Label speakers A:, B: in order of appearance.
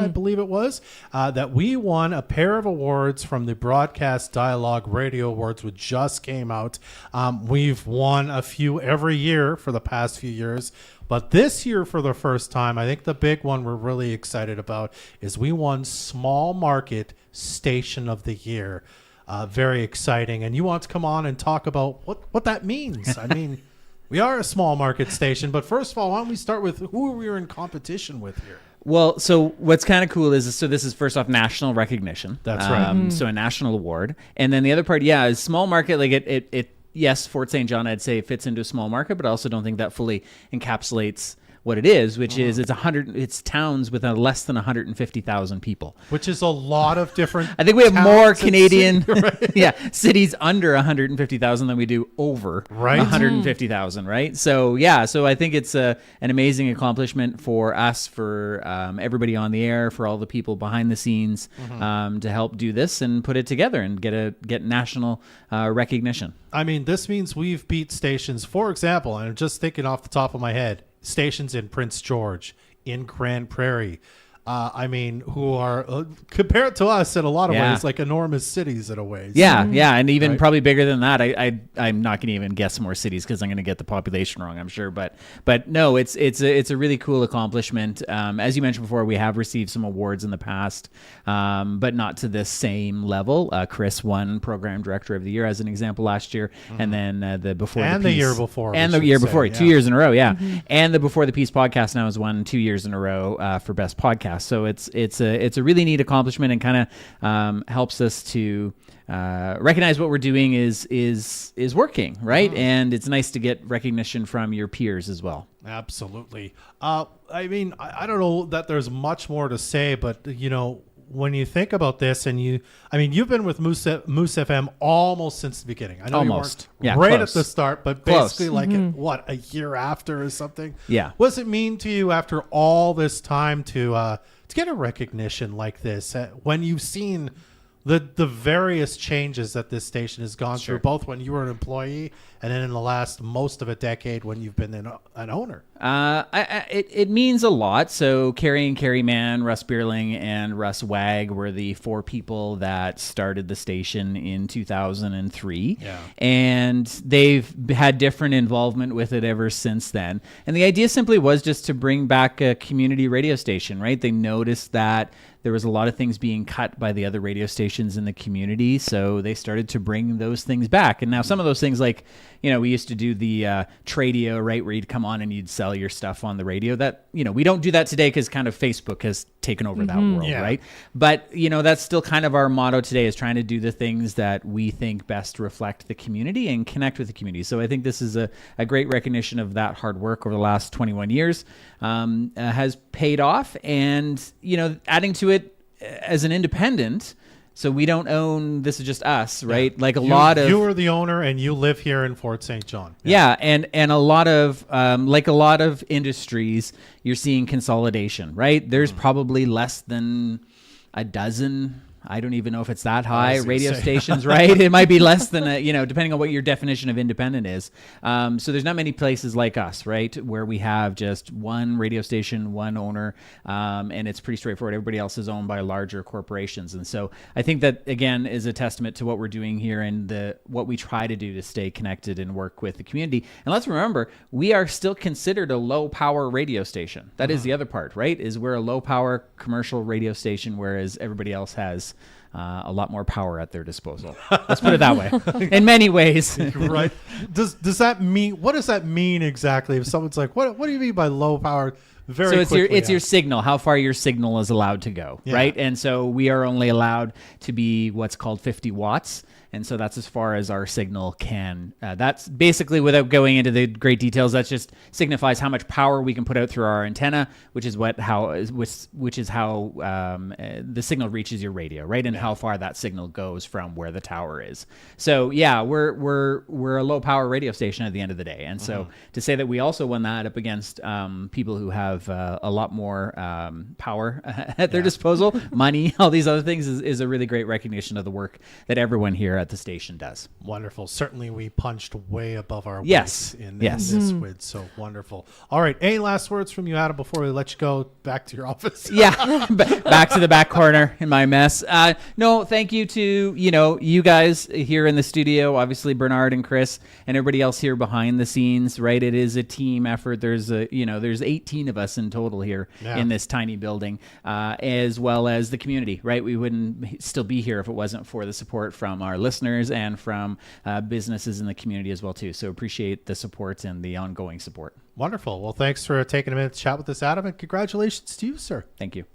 A: I believe it was, that we won a pair of awards from the Broadcast Dialogue Radio Awards, which just came out. We've won a few every year for the past few years. But this year, for the first time, I think the big one we're really excited about is we won Small Market Station of the Year. Very exciting. And you want to come on and talk about what that means. I mean, we are a small market station, but first of all, why don't we start with who we were in competition with here?
B: Well, so what's kind of cool is, so this is first off national recognition.
A: That's right.
B: So a national award. And then the other part, is small market, like it yes, Fort St. John, I'd say fits into a small market, but I also don't think that fully encapsulates what it is, which is it's towns with less than 150,000 people.
A: Which is a lot of different
B: I think we have more Canadian
A: right?
B: cities under 150,000 than we do over 150,000, right? So so I think it's an amazing accomplishment for us, for everybody on the air, for all the people behind the scenes to help do this and put it together and get national recognition.
A: I mean, this means we've beat stations, for example, and I'm just thinking off the top of my head, stations in Prince George, in Grand Prairie, who are compared to us in a lot of ways like enormous cities in a way.
B: And even probably bigger than that. I'm not going to even guess more cities because I'm going to get the population wrong, I'm sure. But no, it's a really cool accomplishment. As you mentioned before, we have received some awards in the past, but not to this same level. Chris won Program Director of the Year as an example last year, and then the year before,
A: and
B: the year before, 2 years in a row, and the Before the Peace podcast now has won 2 years in a row for best podcast. So it's a really neat accomplishment and kind of helps us to recognize what we're doing is working, right? And it's nice to get recognition from your peers as well.
A: Absolutely. I don't know that there's much more to say, but when you think about this, and you've been with Moose FM almost since the beginning. I know
B: almost,
A: you weren't right
B: close.
A: At the start, but basically a year after or something.
B: Yeah.
A: What does it mean to you after all this time to get a recognition like this when you've seen the various changes that this station has gone through, both when you were an employee and then in the last most of a decade when you've been an owner?
B: It means a lot. So Carrie and Carrie Mann, Russ Bierling, and Russ Wag were the four people that started the station in 2003.
A: Yeah.
B: And they've had different involvement with it ever since then. And the idea simply was just to bring back a community radio station, right? They noticed that there was a lot of things being cut by the other radio stations in the community, so they started to bring those things back. And now some of those things, like, we used to do the Tradio, right, where you'd come on and you'd sell your stuff on the radio. That, we don't do that today because kind of Facebook has taken over that world, right? But, that's still kind of our motto today, is trying to do the things that we think best reflect the community and connect with the community. So I think this is a great recognition of that hard work over the last 21 years has paid off. And, adding to it as an independent, so we don't own, this is just us, right?
A: Yeah.
B: Like you
A: are the owner and you live here in Fort St. John.
B: Yeah. And a lot of, like a lot of industries, you're seeing consolidation, right? There's probably less than a dozen, I don't even know if it's that high, radio stations, right? It might be less than, depending on what your definition of independent is. So there's not many places like us, right, where we have just one radio station, one owner, and it's pretty straightforward. Everybody else is owned by larger corporations. And so I think that, again, is a testament to what we're doing here and what we try to do to stay connected and work with the community. And let's remember, we are still considered a low-power radio station. That is the other part, right, is we're a low-power commercial radio station, whereas everybody else has a lot more power at their disposal. Let's put it that way. In many ways.
A: Right. Does that mean, what does that mean exactly? If someone's like, what do you mean by low power? So
B: it's your signal, how far your signal is allowed to go, right? And so we are only allowed to be what's called 50 watts. And so that's as far as our signal can. That's basically, without going into the great details, that just signifies how much power we can put out through our antenna, which is how the signal reaches your radio, right? And how far that signal goes from where the tower is. So we're a low power radio station at the end of the day. And so to say that we also won that up against people who have have a lot more power at their disposal, money, all these other things is a really great recognition of the work that everyone here at the station does.
A: Wonderful. Certainly we punched way above our
B: Yes.
A: weight in
B: Yes.
A: this with. So wonderful. All right. Any last words from you, Adam, before we let you go back to your office?
B: Yeah, back to the back corner in my mess. No, thank you to you guys here in the studio, obviously Bernard and Chris and everybody else here behind the scenes. Right, it is a team effort. There's there's 18 of us in total here in this tiny building, as well as the community. Right, we wouldn't still be here if it wasn't for the support from our listeners and from businesses in the community as well too. So appreciate the support and the ongoing support.
A: Wonderful. Well, thanks for taking a minute to chat with us, Adam, and congratulations to you, sir.
B: Thank you.